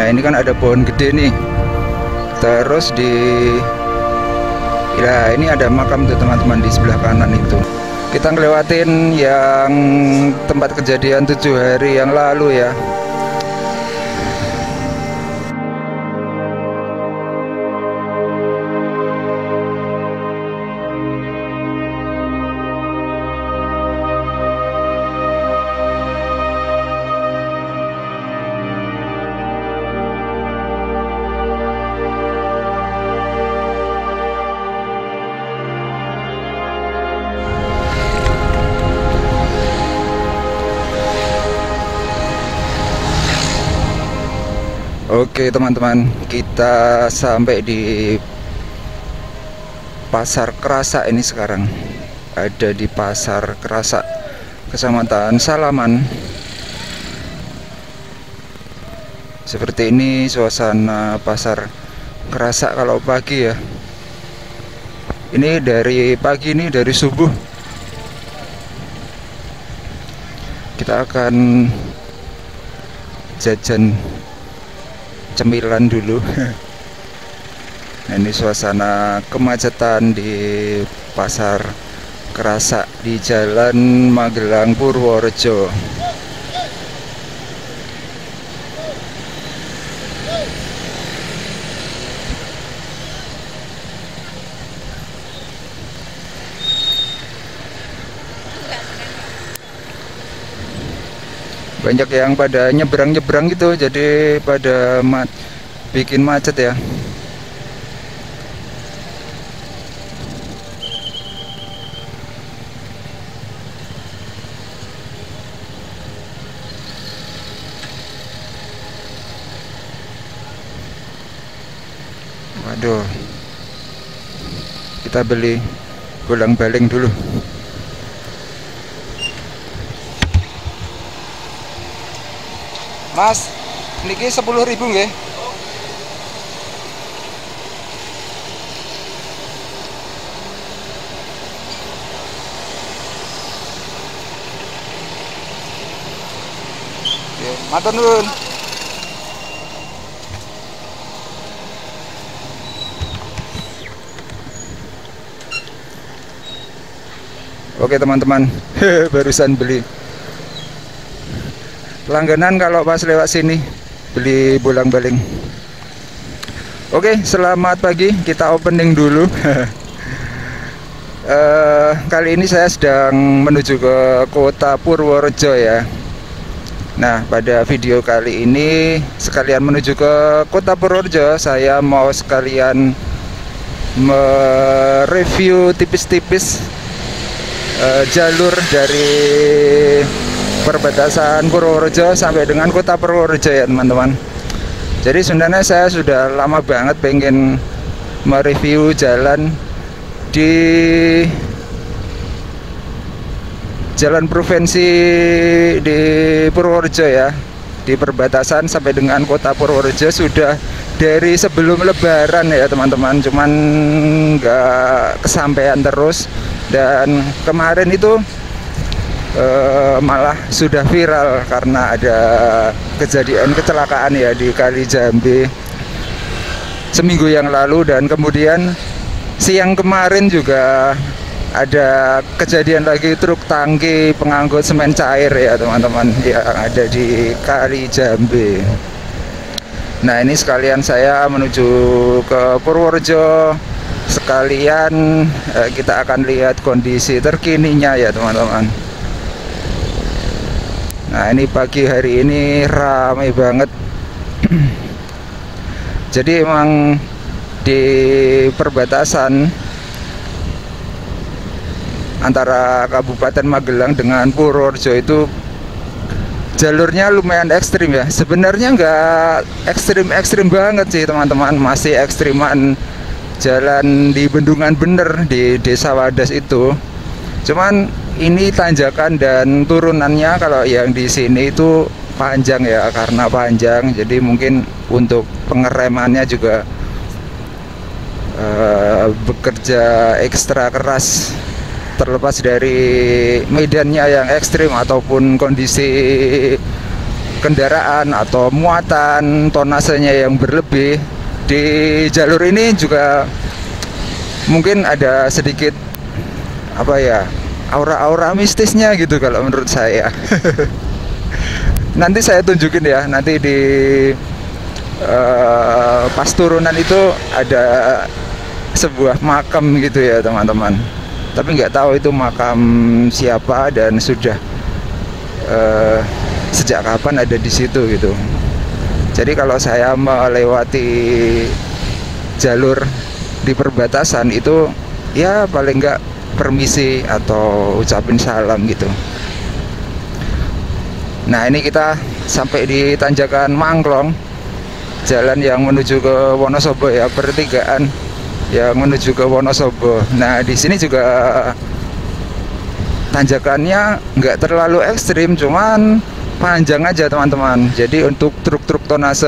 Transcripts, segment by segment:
Nah ini kan ada pohon gede nih. Terus ya ini ada makam tuh teman-teman di sebelah kanan itu. Kita ngelewatin yang tempat kejadian 7 hari yang lalu ya. Oke teman-teman, kita sampai di Pasar Kerasa ini sekarang. Ada di Pasar Kerasa, Kecamatan Salaman. Seperti ini suasana Pasar Kerasa kalau pagi ya. Ini dari pagi, ini dari subuh. Kita akan jajan cemilan dulu. Nah, ini suasana kemacetan di Pasar Kerasa di Jalan Magelang Purworejo. Banyak yang pada nyebrang-nyebrang gitu, jadi pada bikin macet ya. Waduh, kita beli bolang-baling dulu. Mas, niki 10.000 nggih. Oke, matur nuwun. Oke teman-teman, barusan beli. Langganan kalau pas lewat sini beli bolang-baling. Oke, selamat pagi. Kita opening dulu. Kali ini saya sedang menuju ke kota Purworejo ya. Nah, pada video kali ini sekalian menuju ke kota Purworejo, saya mau sekalian mereview tipis-tipis jalur dari perbatasan Purworejo sampai dengan kota Purworejo ya teman-teman. Jadi sebenarnya saya sudah lama banget pengen mereview jalan di jalan provinsi di Purworejo ya, di perbatasan sampai dengan kota Purworejo sudah dari sebelum Lebaran ya teman-teman, cuman nggak kesampaian terus. Dan kemarin itu malah sudah viral karena ada kejadian kecelakaan ya di Kali Jambe seminggu yang lalu, dan kemudian siang kemarin juga ada kejadian lagi truk tangki pengangkut semen cair ya teman-teman yang ada di Kali Jambe. Nah ini sekalian saya menuju ke Purworejo, sekalian kita akan lihat kondisi terkininya ya teman-teman. Nah ini pagi hari ini ramai banget. Jadi emang di perbatasan antara Kabupaten Magelang dengan Purworejo itu jalurnya lumayan ekstrim ya. Sebenarnya nggak ekstrim banget sih teman-teman, masih ekstriman jalan di Bendungan Bener di Desa Wadas itu. Cuman ini tanjakan dan turunannya kalau yang di sini itu panjang ya, karena panjang jadi mungkin untuk pengeremannya juga bekerja ekstra keras, terlepas dari medannya yang ekstrim ataupun kondisi kendaraan atau muatan tonasenya yang berlebih di jalur ini juga mungkin ada sedikit apa ya, aura-aura mistisnya gitu kalau menurut saya. Nanti saya tunjukin ya, nanti di pas turunan itu ada sebuah makam gitu ya teman-teman, tapi nggak tahu itu makam siapa dan sudah sejak kapan ada di situ gitu. Jadi kalau saya melewati jalur di perbatasan itu ya paling nggak permisi atau ucapin salam gitu. Nah ini kita sampai di tanjakan Mangklong, jalan yang menuju ke Wonosobo ya, pertigaan yang menuju ke Wonosobo. Nah di sini juga tanjakannya nggak terlalu ekstrim, cuman panjang aja teman-teman. Jadi untuk truk-truk tonase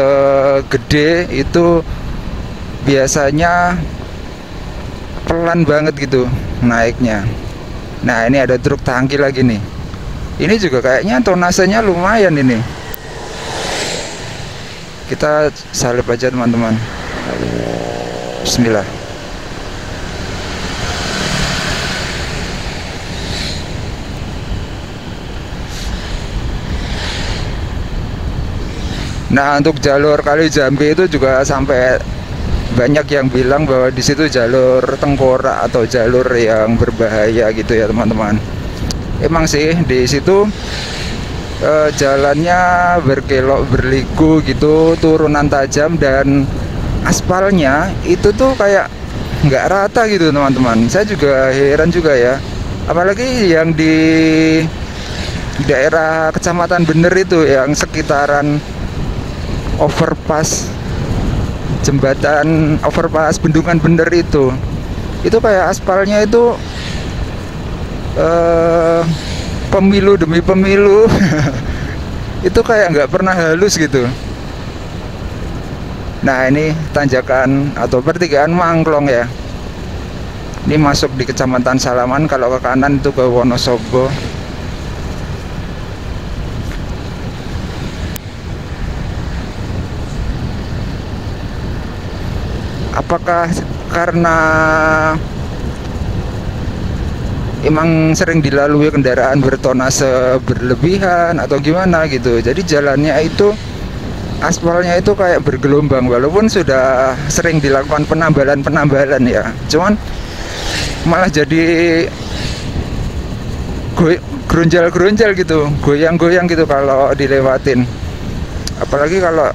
gede itu biasanya pelan banget gitu naiknya. Nah ini ada truk tangki lagi nih. Ini juga kayaknya tonasenya lumayan ini. Kita salip aja teman-teman. Bismillah. Nah untuk jalur Kali Jambi itu juga sampai banyak yang bilang bahwa di situ jalur tengkorak atau jalur yang berbahaya gitu ya teman-teman. Emang sih di situ jalannya berkelok berliku gitu, turunan tajam, dan aspalnya itu tuh kayak nggak rata gitu teman-teman. Saya juga heran juga ya, apalagi yang di daerah Kecamatan Bener itu yang sekitaran overpass, jembatan overpass Bendungan Bener itu kayak aspalnya itu pemilu demi pemilu. Itu kayak nggak pernah halus gitu. Nah ini tanjakan atau pertigaan Mangklong ya, ini masuk di Kecamatan Salaman. Kalau ke kanan itu ke Wonosobo. Apakah karena emang sering dilalui kendaraan bertonase berlebihan atau gimana gitu, jadi jalannya itu aspalnya itu kayak bergelombang, walaupun sudah sering dilakukan penambalan ya, cuman malah jadi gerunjal gitu, goyang-goyang gitu kalau dilewatin. Apalagi kalau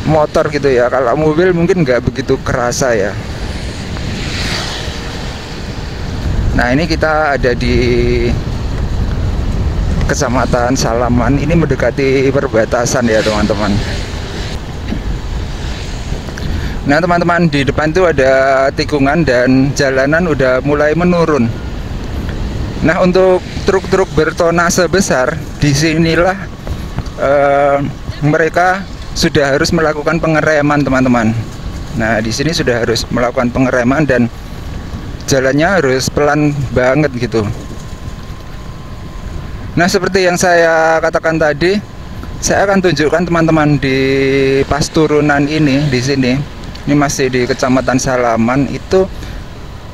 motor gitu ya, kalau mobil mungkin nggak begitu kerasa ya. Nah ini kita ada di Kecamatan Salaman, ini mendekati perbatasan ya teman-teman. Nah teman-teman, di depan itu ada tikungan dan jalanan udah mulai menurun. Nah untuk truk-truk bertonase besar, disinilah mereka sudah harus melakukan pengereman teman-teman. Nah di sini sudah harus melakukan pengereman dan jalannya harus pelan banget gitu. Nah seperti yang saya katakan tadi, saya akan tunjukkan teman-teman di pas turunan ini di sini. Ini masih di Kecamatan Salaman, itu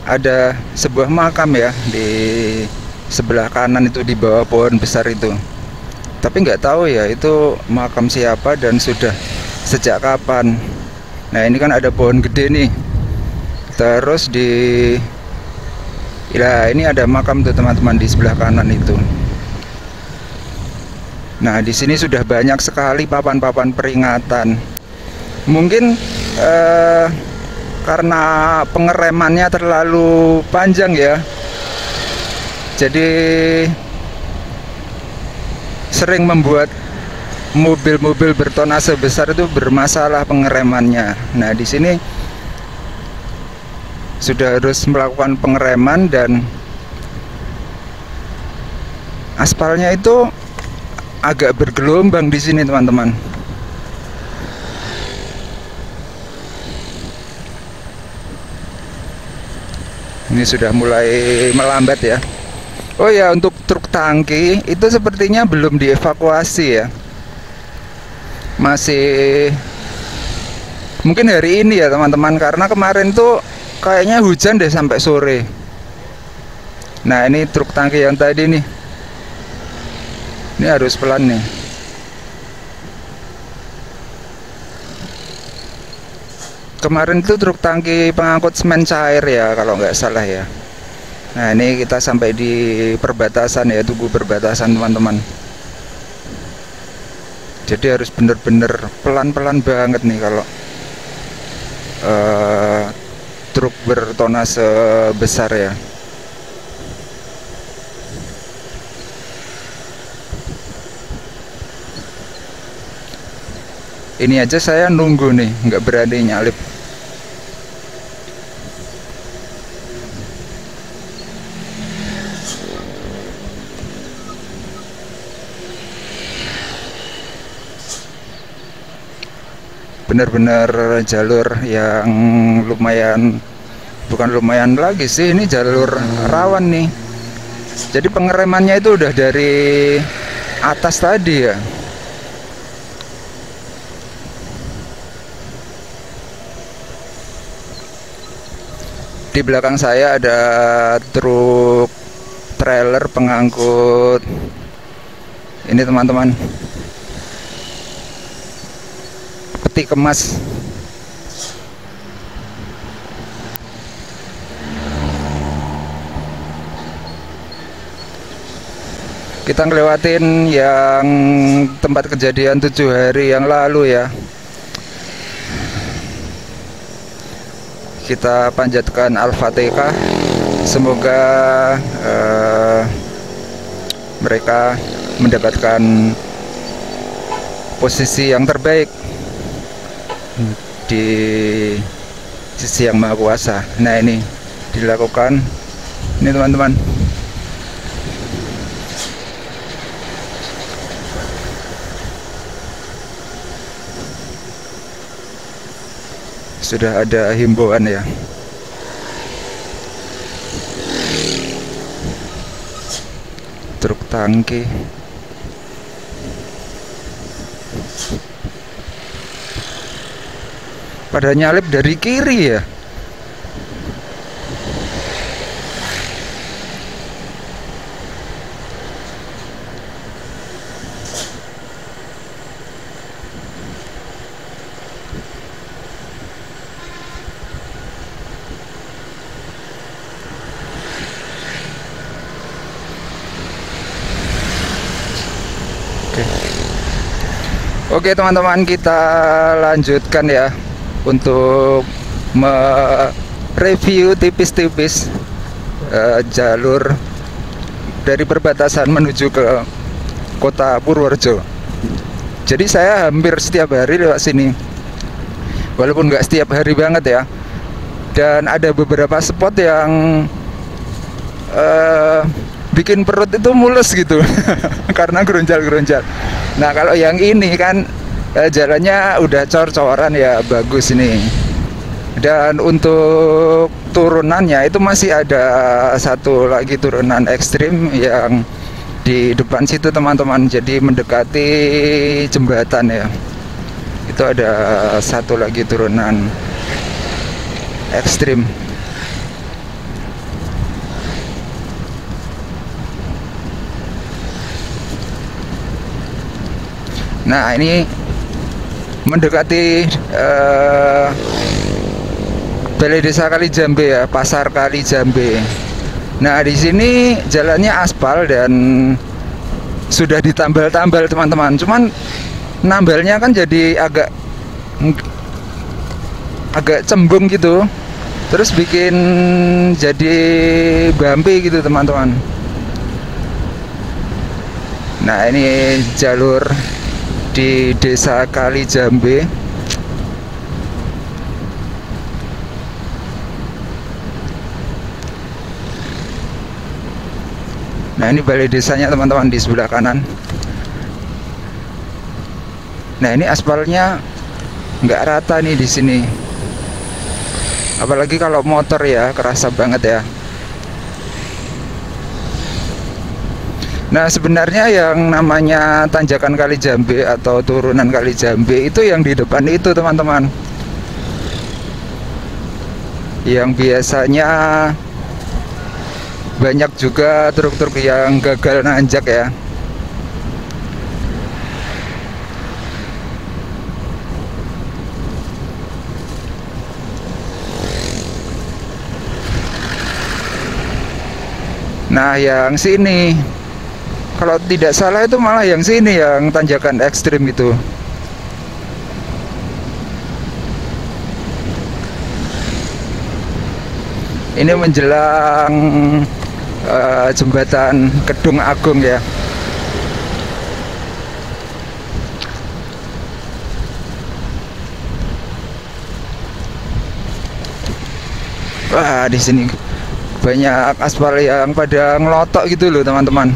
ada sebuah makam ya di sebelah kanan itu, di bawah pohon besar itu. Tapi nggak tahu ya itu makam siapa dan sudah sejak kapan. Nah ini kan ada pohon gede nih. Terus ini ada makam tuh teman-teman di sebelah kanan itu. Nah di sini sudah banyak sekali papan-papan peringatan. Mungkin karena pengeremannya terlalu panjang ya, jadi sering membuat mobil-mobil bertonase besar itu bermasalah pengeremannya. Nah di sini sudah harus melakukan pengereman dan aspalnya itu agak bergelombang di sini teman-teman. Ini sudah mulai melambat ya. Oh ya, untuk truk tangki itu sepertinya belum dievakuasi ya. masih mungkin hari ini ya teman-teman, karena kemarin tuh kayaknya hujan deh sampai sore. Nah ini truk tangki yang tadi nih, ini harus pelan nih. Kemarin itu truk tangki pengangkut semen cair ya kalau nggak salah ya. Nah ini kita sampai di perbatasan ya, tugu perbatasan teman-teman. Jadi harus bener-bener pelan-pelan banget nih kalau truk bertonase besar ya. Ini aja saya nunggu nih, nggak berani nyalip. Benar-benar jalur yang lumayan, bukan lumayan lagi sih, ini jalur rawan nih. Jadi pengeremannya itu udah dari atas tadi ya. Di belakang saya ada truk trailer pengangkut ini teman-teman, peti kemas. Kita ngelewatin yang tempat kejadian 7 hari yang lalu ya. Kita panjatkan Al-Fatihah, semoga mereka mendapatkan posisi yang terbaik di sisi Yang Maha Kuasa. Nah ini dilakukan, ini teman-teman. Sudah ada himbauan ya. Truk tangki. Pada nyalip dari kiri ya. Oke teman-teman, kita lanjutkan ya untuk mereview tipis-tipis jalur dari perbatasan menuju ke kota Purworejo. Jadi saya hampir setiap hari lewat sini, walaupun nggak setiap hari banget ya. Dan ada beberapa spot yang bikin perut itu mulus gitu karena geronjal-geronjal. Nah kalau yang ini kan jalannya udah cor-coran ya, bagus ini. Dan untuk turunannya itu masih ada satu lagi turunan ekstrim yang di depan situ teman-teman. Jadi mendekati jembatan ya, itu ada satu lagi turunan ekstrim. Nah ini mendekati Balai Desa Kalijambe ya, Pasar Kalijambe. Nah di sini jalannya aspal dan sudah ditambal-tambal teman-teman. Cuman nambalnya kan jadi agak cembung gitu, terus bikin jadi bumpy gitu teman-teman. Nah ini jalur di Desa Kalijambe. Nah ini balai desanya teman-teman di sebelah kanan. Nah ini aspalnya nggak rata nih di sini, apalagi kalau motor ya, kerasa banget ya. Nah, sebenarnya yang namanya tanjakan Kali Jambe atau turunan Kali Jambe itu yang di depan itu, teman-teman. Yang biasanya banyak juga truk-truk yang gagal nanjak ya. Nah, yang sini kalau tidak salah itu malah yang sini yang tanjakan ekstrim itu. Ini menjelang jembatan Kedung Agung ya. Wah, di sini banyak aspal yang pada ngelotok gitu loh, teman-teman.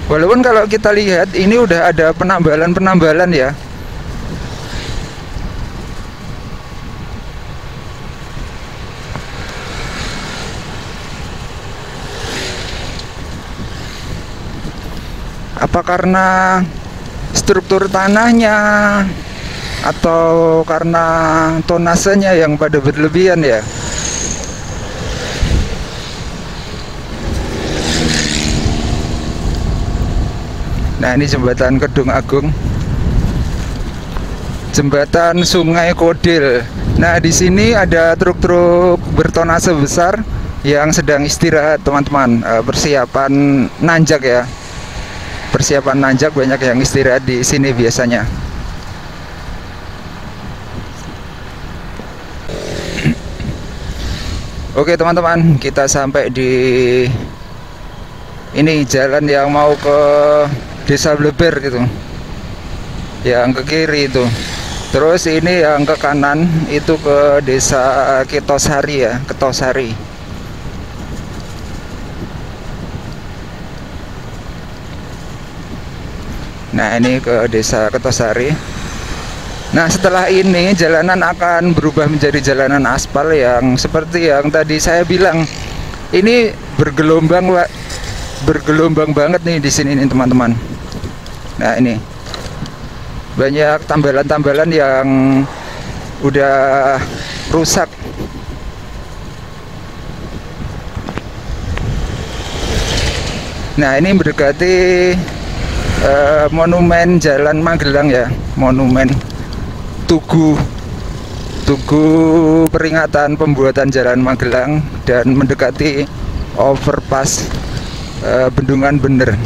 Walaupun kalau kita lihat ini udah ada penambalan ya. Apa karena struktur tanahnya atau karena tonasenya yang pada berlebihan ya? Nah, ini jembatan Kedung Agung, jembatan Sungai Kodil. Nah, di sini ada truk-truk bertonase besar yang sedang istirahat, teman-teman. Persiapan nanjak ya. Persiapan nanjak, banyak yang istirahat di sini biasanya. Oke, teman-teman, kita sampai di ini jalan yang mau ke Desa Bleber gitu, yang ke kiri itu. Terus ini yang ke kanan itu ke Desa Ketosari ya, Ketosari. Nah, ini ke Desa Ketosari. Nah, setelah ini jalanan akan berubah menjadi jalanan aspal yang seperti yang tadi saya bilang. Ini bergelombang banget nih di sini nih, teman-teman. Nah, ini banyak tambalan-tambalan yang udah rusak. Nah, ini mendekati monumen Jalan Magelang ya, monumen Tugu peringatan pembuatan Jalan Magelang, dan mendekati overpass Bendungan Bener.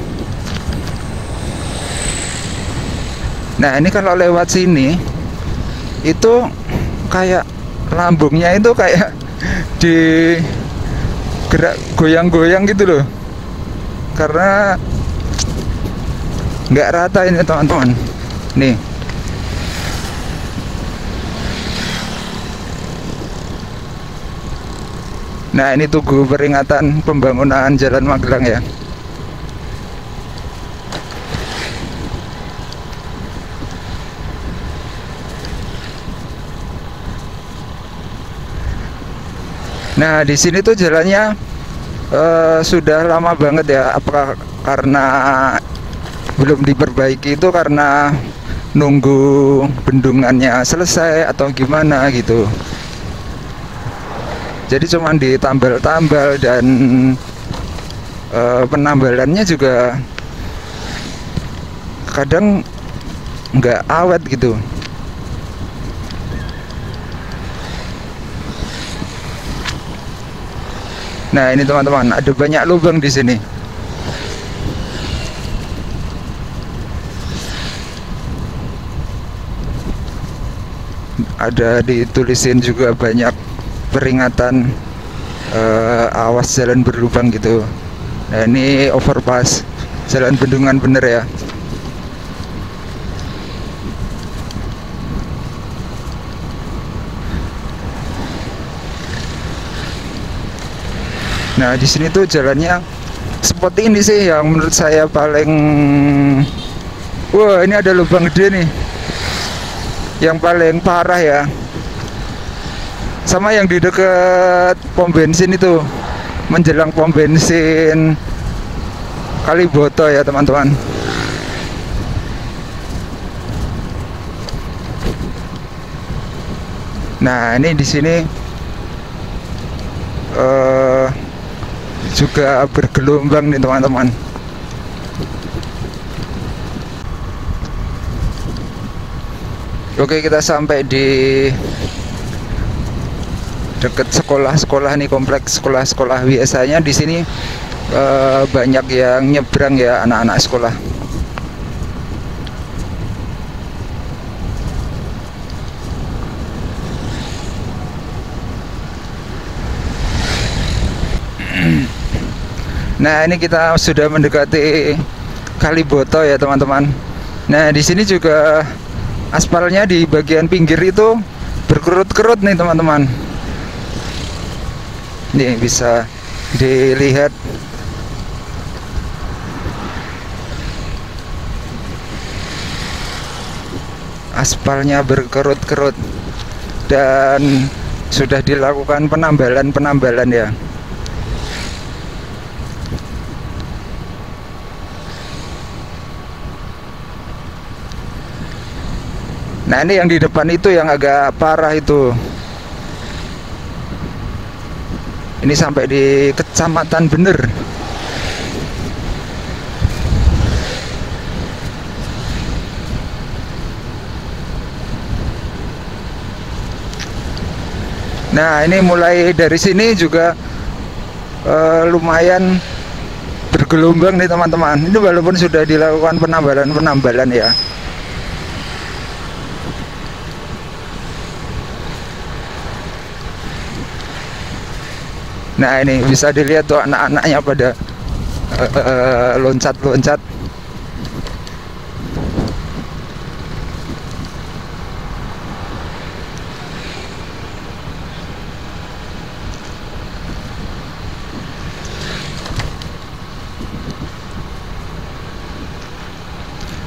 Nah, ini kalau lewat sini itu kayak lambungnya itu kayak di gerak goyang-goyang gitu loh, karena nggak rata ini, teman-teman. Nih, nah ini tugu peringatan pembangunan Jalan Magelang ya. Nah, di sini tuh jalannya sudah lama banget ya. Apakah karena belum diperbaiki itu karena nunggu bendungannya selesai atau gimana gitu. Jadi cuman ditambal-tambal, dan penambalannya juga kadang nggak awet gitu. Nah, ini teman-teman, ada banyak lubang di sini. Ada ditulisin juga banyak peringatan awas jalan berlubang gitu. Nah, ini overpass Jalan Bendungan Bener ya. Nah, di sini tuh jalannya seperti ini sih yang menurut saya paling, wah, ini ada lubang gede nih, yang paling parah ya. Sama yang di dekat pom bensin itu, menjelang pom bensin Kaliboto ya teman-teman. Nah, ini di sini juga bergelombang nih teman-teman. Oke, kita sampai di dekat sekolah-sekolah nih, kompleks sekolah-sekolah. Biasanya di sini banyak yang nyebrang ya, anak-anak sekolah. Nah, ini kita sudah mendekati Kaliboto ya teman-teman. Nah, di sini juga aspalnya di bagian pinggir itu berkerut-kerut nih teman-teman. Nih bisa dilihat. Aspalnya berkerut-kerut dan sudah dilakukan penambalan ya. Nah, ini yang di depan itu yang agak parah itu. Ini sampai di kecamatan Bener. Nah, ini mulai dari sini juga lumayan bergelombang nih teman-teman. Ini walaupun sudah dilakukan penambalan ya. Nah, ini bisa dilihat tuh anak-anaknya pada loncat-loncat.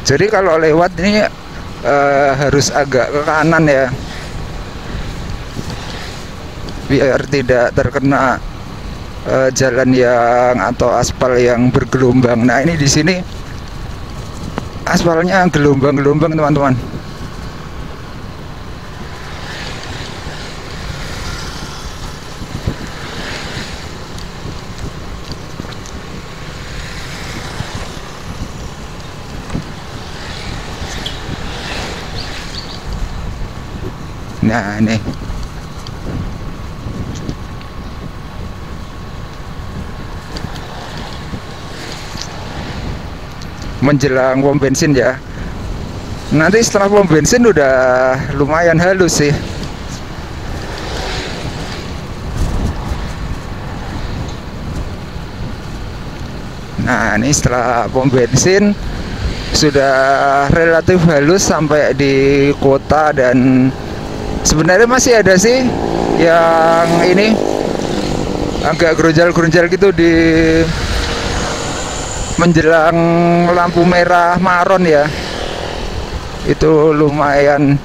Jadi kalau lewat ini harus agak ke kanan ya, biar tidak terkena jalan yang atau aspal yang bergelombang. Nah, ini di sini aspalnya gelombang-gelombang teman-teman. Nah, ini menjelang pom bensin ya. Nanti setelah pom bensin udah lumayan halus sih. Nah, ini setelah pom bensin sudah relatif halus sampai di kota, dan sebenarnya masih ada sih yang ini agak gerunjal-gerunjal gitu di menjelang lampu merah maron ya. Itu lumayan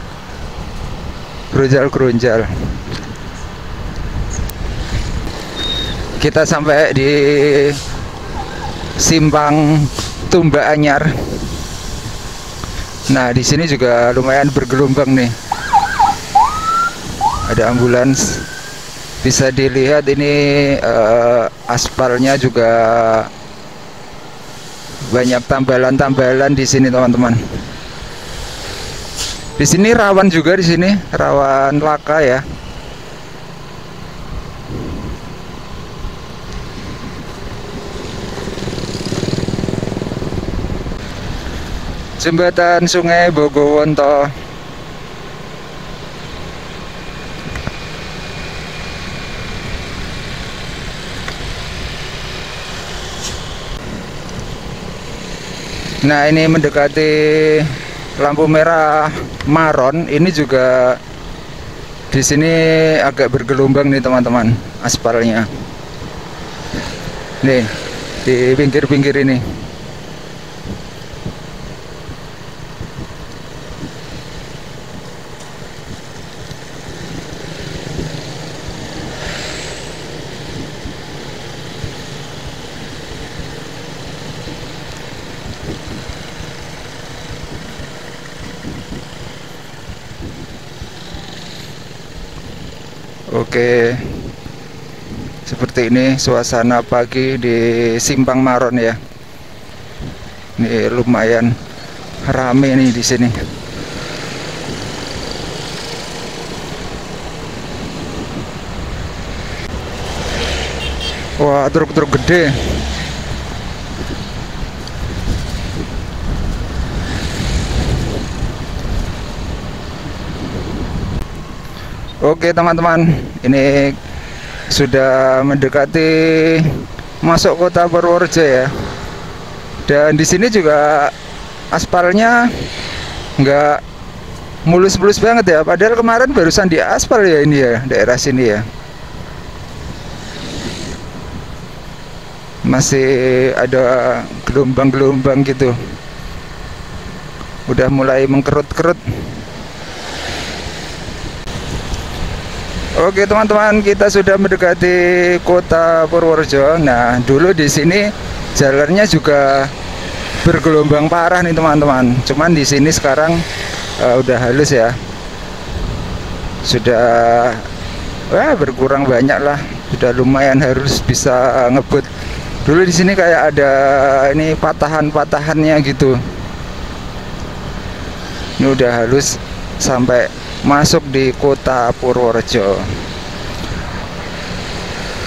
gerunjal-gerunjal. Kita sampai di simpang Tumba Anyar. Nah, di sini juga lumayan bergelombang nih. Ada ambulans. Bisa dilihat ini aspalnya juga banyak tambalan-tambalan di sini teman-teman. Di sini rawan juga, di sini rawan laka ya. Jembatan Sungai Bogowonto. Nah, ini mendekati lampu merah maron. Ini juga di sini agak bergelombang nih teman-teman, aspalnya. Nih di pinggir-pinggir ini. Oke, seperti ini suasana pagi di Simpang Maron ya. Ini lumayan rame nih di sini. Wah, truk-truk gede. Oke teman-teman, ini sudah mendekati masuk kota Purworejo ya. Dan di sini juga aspalnya nggak mulus-mulus banget ya. Padahal kemarin barusan di aspal ya ini ya, daerah sini ya. Masih ada gelombang-gelombang gitu. Udah mulai mengkerut-kerut. Oke teman-teman, kita sudah mendekati kota Purworejo. Nah, dulu di sini jalannya juga bergelombang parah nih teman-teman. Cuman di sini sekarang udah halus ya. Sudah berkurang banyak lah. Sudah lumayan harus bisa ngebut. Dulu di sini kayak ada ini patahan-patahannya gitu. Ini udah halus sampai masuk di kota Purworejo.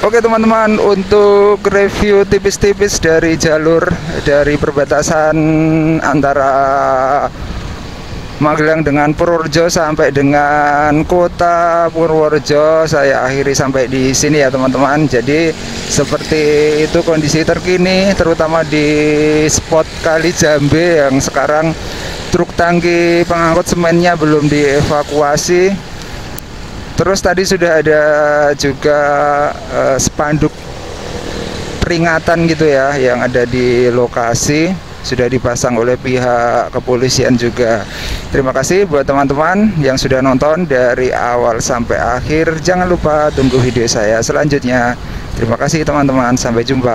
Oke teman-teman, untuk review tipis-tipis dari jalur dari perbatasan antara Magelang dengan Purworejo sampai dengan kota Purworejo, saya akhiri sampai di sini ya teman-teman. Jadi seperti itu kondisi terkini, terutama di spot Kali Jambe yang sekarang truk tangki pengangkut semennya belum dievakuasi. Terus tadi sudah ada juga spanduk peringatan gitu ya yang ada di lokasi, sudah dipasang oleh pihak kepolisian juga. Terima kasih buat teman-teman yang sudah nonton dari awal sampai akhir. Jangan lupa tunggu video saya selanjutnya. Terima kasih teman-teman, sampai jumpa.